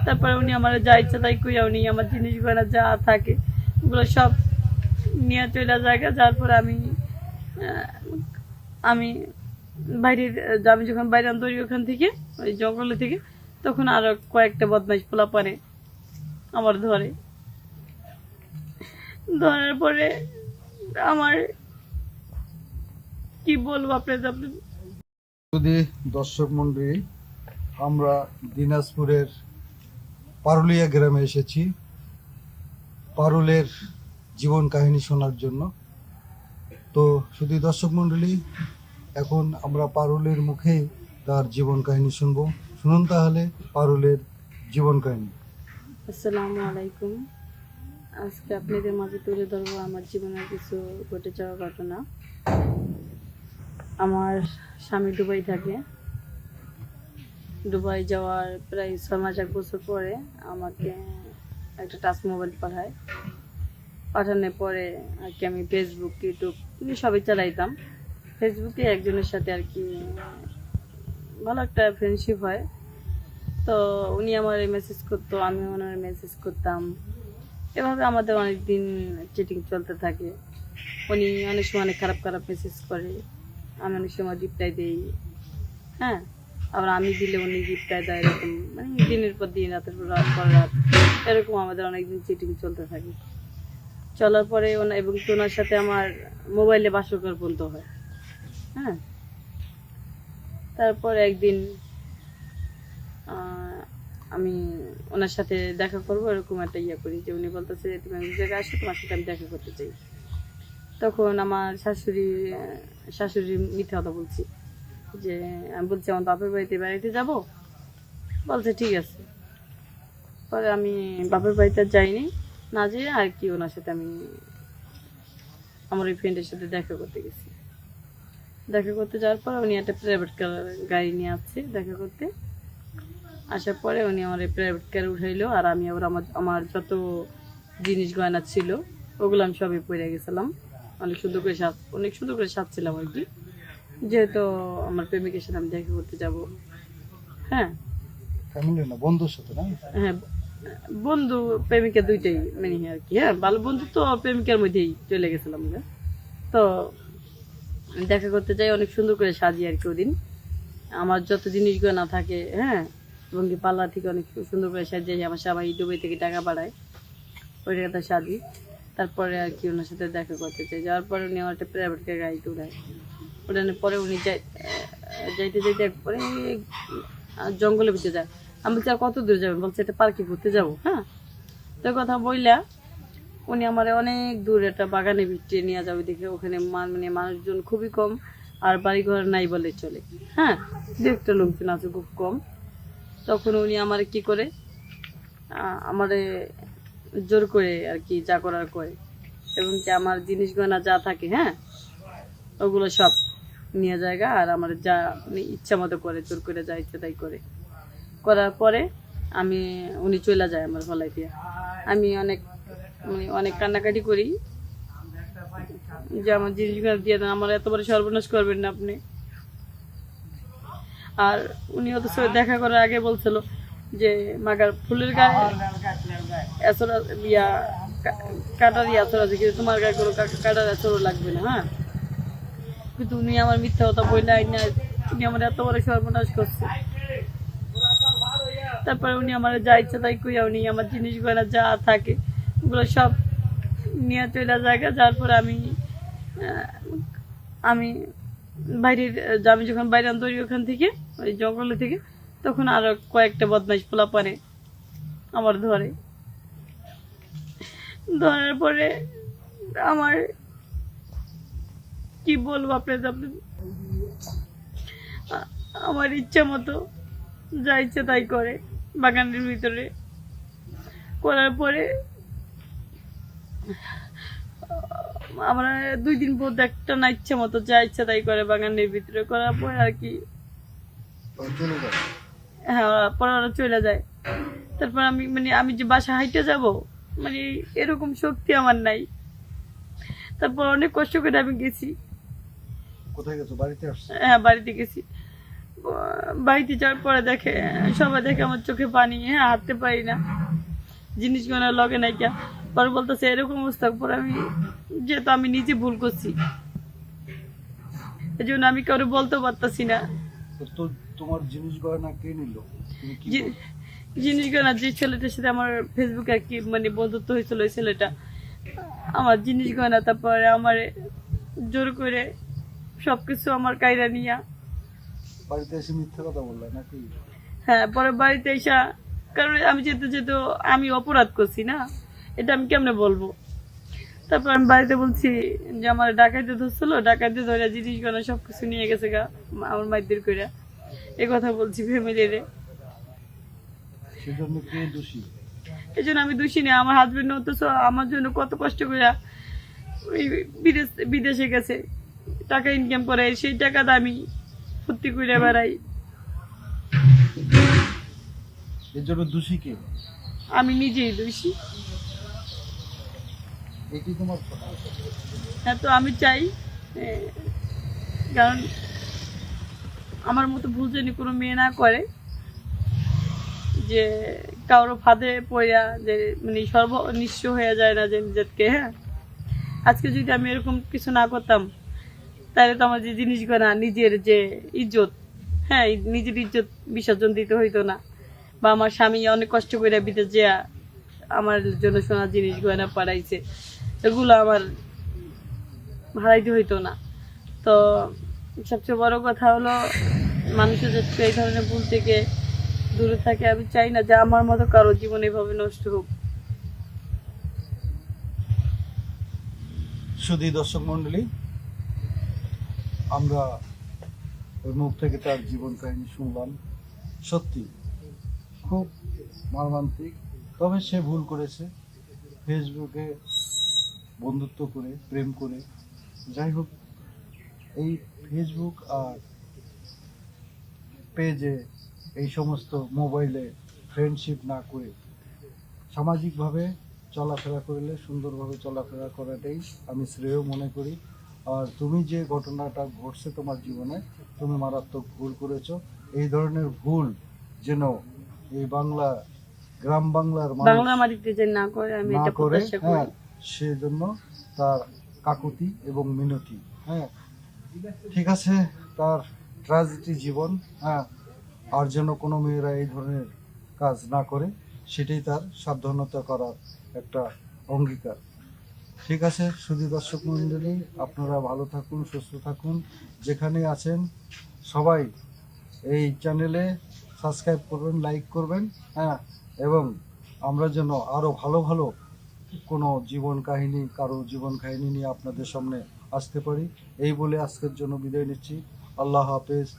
তারপরে উনি আমার যা ইচ্ছা তাই কইয়া উনি আমার জিনিস গয়না যা থাকে ওগুলো সব নিয়ে চলে জায়গা। যার পরে আহ, আমি বাইরের আমি যখন বাইরে আন্তরি ওখান থেকে ওই জঙ্গলে থেকে, তখন আরো কয়েকটা বদমাইশ পোলা পানে আমার ধরার পরে আমার কি বলবো আপনাদের। যদি দর্শক মন্ডলী, আমরা দিনাজপুরের পারুলিয়া গ্রামে এসেছি পারুলের জীবন কাহিনী শোনার জন্য। তো শুধু দর্শক মন্ডলী, এখন আমরা পারুলের মুখে তার জীবন কাহিনী শুনবো। শুনুন তাহলে পারুলের জীবন কাহিনী। আসসালামু আলাইকুম। আজকে আপনাদের মাঝে তুলে ধরবো আমার জীবনের কিছু ঘটে যাওয়া ঘটনা। আমার স্বামী দুবাই থাকে। দুবাই যাওয়ার প্রায় 6 মাস 1 বছর পরে আমাকে একটা টাচ মোবাইল পাঠানোর পরে আর কি আমি ফেসবুক ইউটিউব সবই চালাইতাম। ফেসবুকে একজনের সাথে আর কি ভালো একটা ফ্রেন্ডশিপ হয়। তো উনি আমার মেসেজ করতো, আমি ওনার মেসেজ করতাম। এভাবে আমাদের অনেক দিন চিটিং চলতে থাকে। উনি অনেক সময় অনেক খারাপ খারাপ মেসেজ করে, আমি অনেক সময় রিপ্লাই দিই। হ্যাঁ, আবার আমি দিলে উনি রিপ্লাই দেয়, এরকম মানে দিনের পর দিন, রাতের পর রাত এরকম আমাদের অনেকদিন চিটিং চলতে থাকে। চলার পরে এবং ওনার সাথে আমার মোবাইলে বাসরঘর বন্ধ হয়। হ্যাঁ, তারপর একদিন আমি ওনার সাথে দেখা করবো এরকম একটা করি, যে উনি বলতেছে যে তুমি এক জায়গায় আসো, তোমার সাথে আমি দেখা করতে চাই। তখন আমার শাশুড়ি মিথ্যা কথা বলছি, যে আমি বলছি আমার বাপের বাড়িতে বেড়াইতে যাব। বলছে ঠিক আছে। পরে আমি বাপের বাড়িতে যাইনি, না যেয়ে আর কি ওনার সাথে আমি আমার ওই ফ্রেন্ডের সাথে দেখা করতে গেছি। দেখা করতে যাওয়ার পর উনি একটা প্রাইভেট গাড়ি নিয়ে আসছে দেখা করতে। আসার পরে উনি আমার প্রাইভেট কারে উঠাইলো, আর আমি আবার আমার যত জিনিস গয়না ছিল ওগুলো আমি সবই পরে গেছিলাম। অনেক সুন্দর করে সাজছিলাম আর কি, যেহেতু আমার প্রেমিকের সাথে আমি দেখা করতে যাব। হ্যাঁ, ফ্যামিলি না, বন্ধুর সাথে না? হ্যাঁ, বন্ধু প্রেমিকা দুইটাই মানে আর কি। হ্যাঁ, ভালো বন্ধু তো প্রেমিকার মধ্যেই চলে গেছিলাম। তো দেখা করতে যাই, অনেক সুন্দর করে সাজি আর কি। ওদিন আমার যত জিনিস গয়না থাকে, হ্যাঁ, এবং কি পাল্লা থেকে অনেক সুন্দর করে সাজিয়ে আমার সবাই দুবাই থেকে টাকা পাঠায়, ওই টাকাটা সাজি। তারপরে আর কি ওনার সাথে দেখা করতে চাই। যাওয়ার পরে উনি আমার একটা প্রাইভেট গাড়িতে উঠানোর পরে উনি যাইতে একবারে জঙ্গলের ভিতরে যায়। আমি বলছি আর কত দূর যাবেন? বলছে এটা পার্কে ঘুরতে যাবো। হ্যাঁ, তো কথা বললা উনি আমার অনেক দূর একটা বাগানে ভিতরে নিয়ে যাবে দেখে। ওখানে মানে মানুষজন খুবই কম, আর বাড়িঘর নাই বলে চলে। হ্যাঁ, দু একটা লোকজন আছে খুব কম। তখন উনি আমার কি করে, আমারে জোর করে আর কি যা করার করে, এবং কি আমার জিনিস গয়না যা থাকে, হ্যাঁ, ওগুলো সব নিয়ে জায়গা। আর আমার যা মানে ইচ্ছা মতো করে, জোর করে যা ইচ্ছা তাই করার পরে উনি চলে যায় আমার গলায় দিয়ে। আমি অনেক কান্নাকাটি করি যে আমার জিনিসগুলো দিয়ে দেন, আমার এত বড় সর্বনাশ করবেন না আপনি। আর উনি অথচ দেখা করার আগে বলছিল যে মাগার ফুলের গায়ে এছড়া ইয়া কাটার এছর আছে, কিন্তু তোমার গায়ে কোনো কাটার এছরও লাগবে না। হ্যাঁ, কিন্তু উনি আমার মিথ্যা কথা বললে আইনা উনি আমার এত বড় সর্বনাশ করছে। তারপরে উনি আমার যা ইচ্ছা তাই কইয়া উনি আমার জিনিস গয়না যা থাকে ওগুলো সব নিয়ে চলে জায়গা। যার পরে আমি বাইরের আমি যখন বাইরে আন্তরি ওখান থেকে ওই জঙ্গলে থেকে, তখন আরো কয়েকটা বদমাইশ পোলা পানে আমার ধরার পরে আমার কি বলবো আপনাদের। আমার ইচ্ছা মতো যা ইচ্ছা তাই করে বাগানের ভিতরে। করার পরে আমরা 2 দিন পর একটা না ইচ্ছা মতো যা ইচ্ছা তাই করে বাগানের ভিতরে। করার পরে আর কি, হ্যাঁ, পরে ওরা চলে যায়। তারপর আমি যে বাসা হাইটে যাব, মানে এরকম শক্তি আমার নাই। তারপর অনেক কষ্ট করে আমি গেছি। কোথায় গেছো? বাড়িতে আসছো? হ্যাঁ, বাড়িতে গেছি। বাড়িতে যাওয়ার পরে দেখে সবাই দেখে আমার চোখে পানি, হ্যাঁ হাঁটতে পারি না, জিনিসগুলো লগে নাইকা। পরে বলতেছে এরকম অবস্থা। পরে আমি যেহেতু আমি নিজে ভুল করছি, এই জন্য আমি কাউকে বলতে পারতাছি না। তো তোমার জিনিস গয়না কে নিল, তুমি কি জি- জিনিসগুলো যে ছেলেটার সাথে আমার ফেসবুকে আর কি মানে বন্ধুত্ব হয়েছিল, ওই ছেলেটা আমার জিনিস গয়না, তারপরে আমার জোর করে সবকিছু আমার কায়রা নিয়া। বাড়িতে এসে মিথ্যা কথা বললা নাকি? হ্যাঁ, পরে বাড়িতে এসা, কারণ আমি যেহেতু আমি অপরাধ করছি না, এটা আমি কেমনে বলবো। তারপর আমি বাড়িতে বলছি যে আমার ডাকাইতে ধরছিল, ডাকাইতে ধরে জিনিস গয়না সবকিছু নিয়ে গেছে গা আমার মাইদের কইরা, এই কথা বলছি ফ্যামিলিরে। সেজন্য কে দোষী? এই জন্য আমি দোষী নেই। আমার হাজবেন্ড অথচ আমার জন্য কত কষ্ট করে ওই বিদেশে গেছে, টাকা ইনকাম করে, সেই টাকাটা আমি ফুর্তি করে বেড়াই। এর জন্য দোষী কে? আমি নিজেই দোষী। এটি তোমার কথা। হ্যাঁ, তো আমি চাই এ, কারণ আমার মতো ভুল যেন কোনো মেয়ে না করে, যে কারো ফাঁদে পড়া যে মানে নিঃস্ব হয়ে যায় না যে নিজেকে। হ্যাঁ, আজকে যদি আমি এরকম কিছু না করতাম, তাহলে তো আমার যে জিনিসগুলো, নিজের যে ইজ্জত, হ্যাঁ নিজের ইজ্জত বিসর্জন দিতে হইতো না, বা আমার স্বামী অনেক কষ্ট করে বিদেশ যে আমার জন্য সোনার জিনিস গয়না পাঠাইছে, এগুলো আমার হারাইতে হইতো না। তো সবচেয়ে বড় কথা হলো মানুষের যাতে এই ধরনের ভুল থেকে দূরে থাকে। আমি চাই না যে আমার মতো কারো জীবন এভাবে নষ্ট হোক। শুধু দর্শক মন্ডলী, আমরা ওর মুখ থেকে তার জীবন কাহিনী শুনলাম। সত্যি খুব মর্মান্তিক। তবে সে ভুল করেছে, ফেসবুকে বন্ধুত্ব করে, প্রেম করে। যাই হোক, এই ফেসবুক আর পেজে, এই সমস্ত মোবাইলে ফ্রেন্ডশিপ না করে সামাজিকভাবে চলাফেরা করলে, সুন্দরভাবে চলাফেরা করাটাই আমি শ্রেয় মনে করি। আর তুমি যে ঘটনাটা ঘটছে তোমার জীবনে, তুমি মারাত্মক ভুল করেছো। এই ধরনের ভুল যেন এই গ্রাম বাংলার বাংলা মানুষ মাটিতে যে না করে, আমি না এটা করে, প্রত্যাশা হ্যাঁ, করি। সেজন্য তার কাকুতি এবং মিনতি। হ্যাঁ, ঠিক আছে, তার ট্র্যাজেডি জীবন। হ্যাঁ, আর যেন কোনো মেয়েরা এই ধরনের কাজ না করে, সেটাই তার সাবধানতা করার একটা অঙ্গীকার। ঠিক আছে, শুধু দর্শক মণ্ডলী, আপনারা ভালো থাকুন, সুস্থ থাকুন, যেখানে আছেন সবাই এই চ্যানেলে সাবস্ক্রাইব করবেন, লাইক করবেন। হ্যাঁ, এবং আমরা যেন আরও ভালো ভালো কোনো কারো জীবন কাহিনী নিয়ে আপনাদের সামনে আসতে পারি, এই বলে আজকের জন্য বিদায় নিচ্ছি। আল্লাহ হাফেজ।